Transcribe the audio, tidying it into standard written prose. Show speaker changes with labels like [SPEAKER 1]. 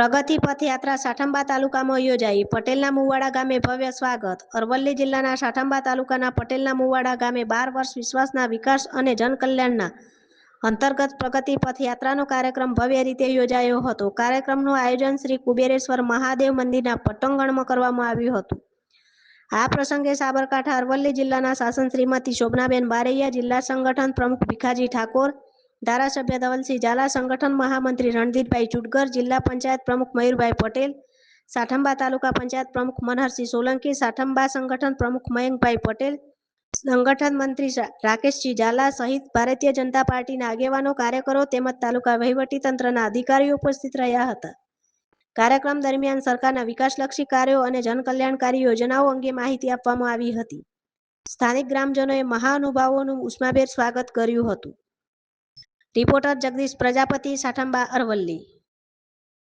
[SPEAKER 1] પ્રગતિ પથ યાત્રા સાઠંબા તાલુકામાં યોજાઈ. પટેલના મુવાડા ગામે ભવ્ય સ્વાગત. અરવલ્લી જિલ્લાના સાઠંબા તાલુકાના પટેલના મુવાડા ગામે 12 વર્ષ વિશ્વાસના વિકાસ અને જનકલ્યાણના અંતર્ગત પ્રગતિ પથ યાત્રાનો કાર્યક્રમ ભવ્ય રીતે યોજાયો હતો. કાર્યક્રમનું આયોજન શ્રી કુબેરેશ્વર મહાદેવ મંદિરના પટ્ટાંગણમાં કરવામાં આવ્યું હતું. આ પ્રસંગે સાબરકાંઠા અરવલ્લી જિલ્લાના શાસન શ્રીમતી શોભનાબેન બારૈયા, જિલ્લા સંગઠન પ્રમુખ ભીખાજી ઠાકોર, ધારાસભ્ય ધવલસિંહ ઝાલા, સંગઠન મહામંત્રી રણજીતભાઈ ચુડગર, જિલ્લા પંચાયત પ્રમુખ મયુરભાઈ પટેલ, સાઠંબા તાલુકા પંચાયત પ્રમુખ મનહરસિંહ સોલંકી, સાઠંબા સંગઠન પ્રમુખ મયંકભાઈ પટેલ, સંગઠન મંત્રી રાકેશજી ઝાલા સહિત ભારતીય જનતા પાર્ટીના આગેવાનો, કાર્યકરો તેમજ તાલુકા વહીવટી તંત્રના અધિકારીઓ ઉપસ્થિત રહ્યા હતા. કાર્યક્રમ દરમિયાન સરકારના વિકાસલક્ષી કાર્યો અને જનકલ્યાણકારી યોજનાઓ અંગે માહિતી આપવામાં આવી હતી. સ્થાનિક ગ્રામજનોએ મહાનુભાવોનું ઉષ્માભેર સ્વાગત કર્યું હતું. રિપોર્ટર જગદીશ પ્રજાપતિ, સાઠંબા, અરવલ્લી.